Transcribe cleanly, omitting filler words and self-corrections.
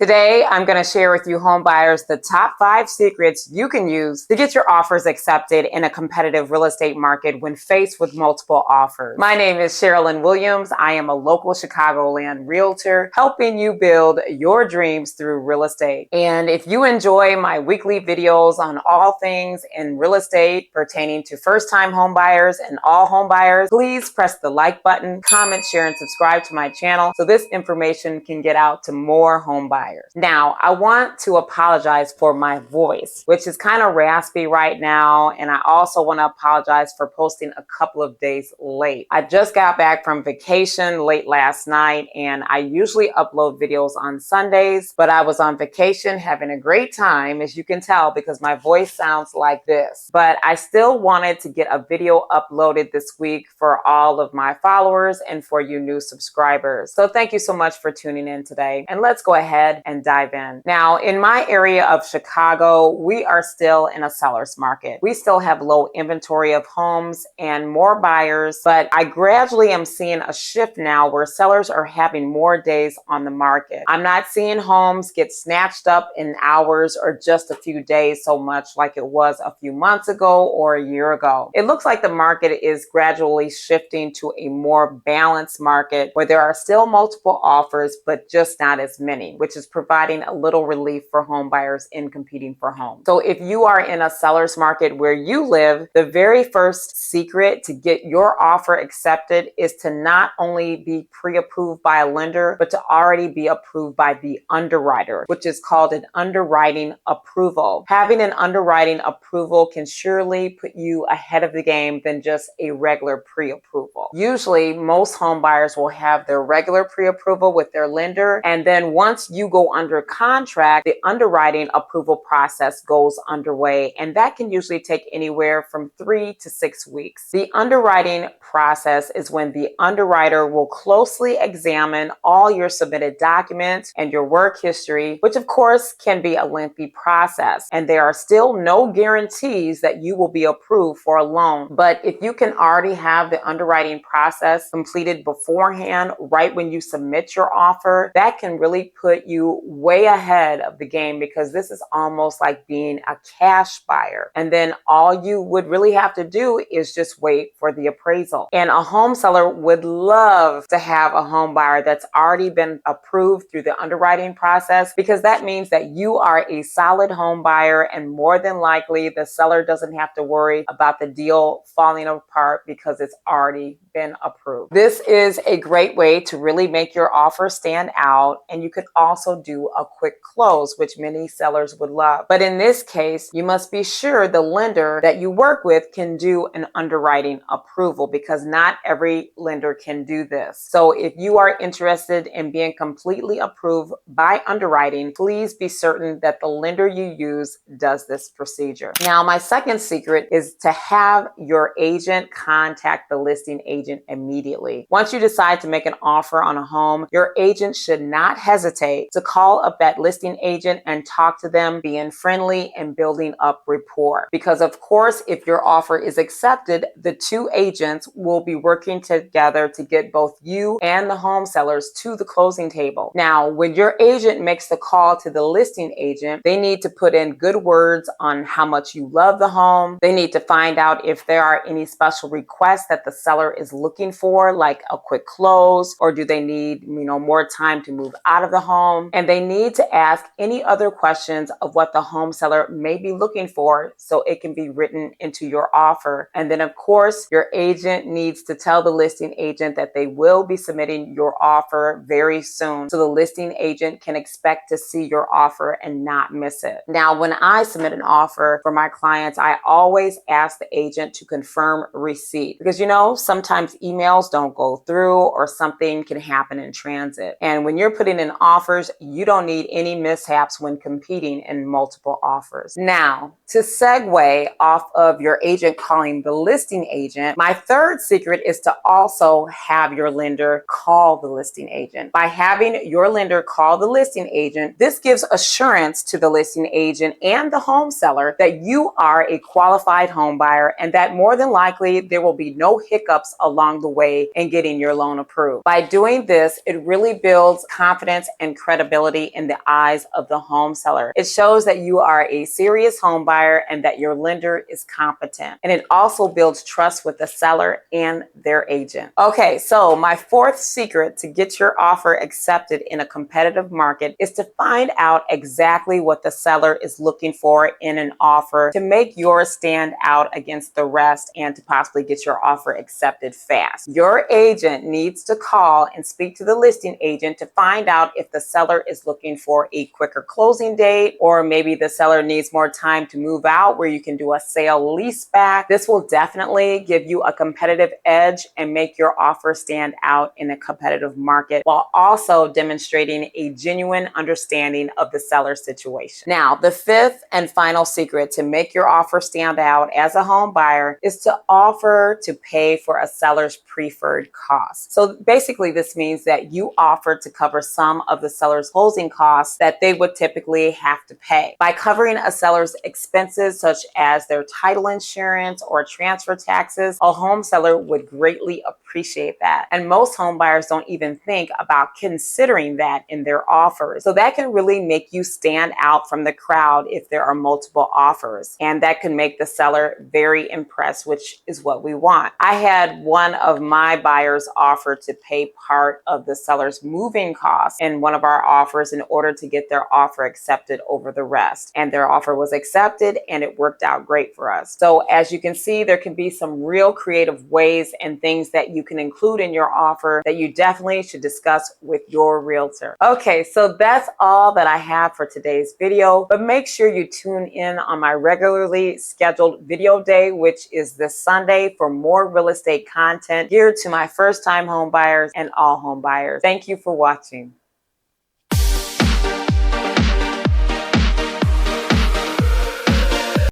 Today, I'm going to share with you home buyers the top 5 secrets you can use to get your offers accepted in a competitive real estate market when faced with multiple offers. My name is Cherilyn Williams. I am a local Chicagoland realtor helping you build your dreams through real estate. And if you enjoy my weekly videos on all things in real estate pertaining to first-time home buyers and all home buyers, please press the like button, comment, share, and subscribe to my channel so this information can get out to more home buyers. Now, I want to apologize for my voice, which is kind of raspy right now, and I also want to apologize for posting a couple of days late. I just got back from vacation late last night, and I usually upload videos on Sundays, but I was on vacation having a great time, as you can tell, because my voice sounds like this. But I still wanted to get a video uploaded this week for all of my followers and for you new subscribers. So thank you so much for tuning in today, and let's go ahead and dive in. Now, in my area of Chicago, we are still in a seller's market. We still have low inventory of homes and more buyers, but I gradually am seeing a shift now where sellers are having more days on the market. I'm not seeing homes get snatched up in hours or just a few days so much like it was a few months ago or a year ago. It looks like the market is gradually shifting to a more balanced market where there are still multiple offers, but just not as many, which is providing a little relief for home buyers in competing for homes. So if you are in a seller's market where you live, the very first secret to get your offer accepted is to not only be pre-approved by a lender, but to already be approved by the underwriter, which is called an underwriting approval. Having an underwriting approval can surely put you ahead of the game than just a regular pre-approval. Usually, most home buyers will have their regular pre-approval with their lender, and then once you go under contract, the underwriting approval process goes underway, and that can usually take anywhere from 3 to 6 weeks. The underwriting process is when the underwriter will closely examine all your submitted documents and your work history, which of course can be a lengthy process, and there are still no guarantees that you will be approved for a loan. But if you can already have the underwriting process completed beforehand, right when you submit your offer, that can really put you way ahead of the game, because this is almost like being a cash buyer. And then all you would really have to do is just wait for the appraisal. And a home seller would love to have a home buyer that's already been approved through the underwriting process, because that means that you are a solid home buyer, and more than likely the seller doesn't have to worry about the deal falling apart because it's already been approved. This is a great way to really make your offer stand out, and you could also do a quick close, which many sellers would love. But in this case, you must be sure the lender that you work with can do an underwriting approval, because not every lender can do this. So if you are interested in being completely approved by underwriting, please be certain that the lender you use does this procedure. Now, my second secret is to have your agent contact the listing agent immediately. Once you decide to make an offer on a home, your agent should not hesitate to call up that listing agent and talk to them, being friendly and building up rapport. Because of course, if your offer is accepted, the two agents will be working together to get both you and the home sellers to the closing table. Now, when your agent makes the call to the listing agent, they need to put in good words on how much you love the home. They need to find out if there are any special requests that the seller is looking for, like a quick close, or do they need, more time to move out of the home. And they need to ask any other questions of what the home seller may be looking for, so it can be written into your offer. And then of course, your agent needs to tell the listing agent that they will be submitting your offer very soon, so the listing agent can expect to see your offer and not miss it. Now, when I submit an offer for my clients, I always ask the agent to confirm receipt, because sometimes emails don't go through or something can happen in transit. And when you're putting in offers, you don't need any mishaps when competing in multiple offers. Now, to segue off of your agent calling the listing agent, my third secret is to also have your lender call the listing agent. By having your lender call the listing agent, this gives assurance to the listing agent and the home seller that you are a qualified home buyer, and that more than likely there will be no hiccups along the way in getting your loan approved. By doing this, it really builds confidence and credibility credibility in the eyes of the home seller. It shows that you are a serious home buyer and that your lender is competent. And it also builds trust with the seller and their agent. Okay, so my fourth secret to get your offer accepted in a competitive market is to find out exactly what the seller is looking for in an offer to make yours stand out against the rest and to possibly get your offer accepted fast. Your agent needs to call and speak to the listing agent to find out if the seller is looking for a quicker closing date, or maybe the seller needs more time to move out where you can do a sale lease back. This will definitely give you a competitive edge and make your offer stand out in a competitive market while also demonstrating a genuine understanding of the seller's situation. Now, the fifth and final secret to make your offer stand out as a home buyer is to offer to pay for a seller's preferred costs. So basically, this means that you offer to cover some of the seller's closing costs that they would typically have to pay. By covering a seller's expenses, such as their title insurance or transfer taxes, a home seller would greatly appreciate that. And most home buyers don't even think about considering that in their offers. So that can really make you stand out from the crowd if there are multiple offers. And that can make the seller very impressed, which is what we want. I had one of my buyers offer to pay part of the seller's moving costs in one of our offers in order to get their offer accepted over the rest. And their offer was accepted and it worked out great for us. So as you can see, there can be some real creative ways and things that you can include in your offer that you definitely should discuss with your realtor. Okay, so that's all that I have for today's video, but make sure you tune in on my regularly scheduled video day, which is this Sunday, for more real estate content geared to my first-time home buyers and all home buyers. Thank you for watching.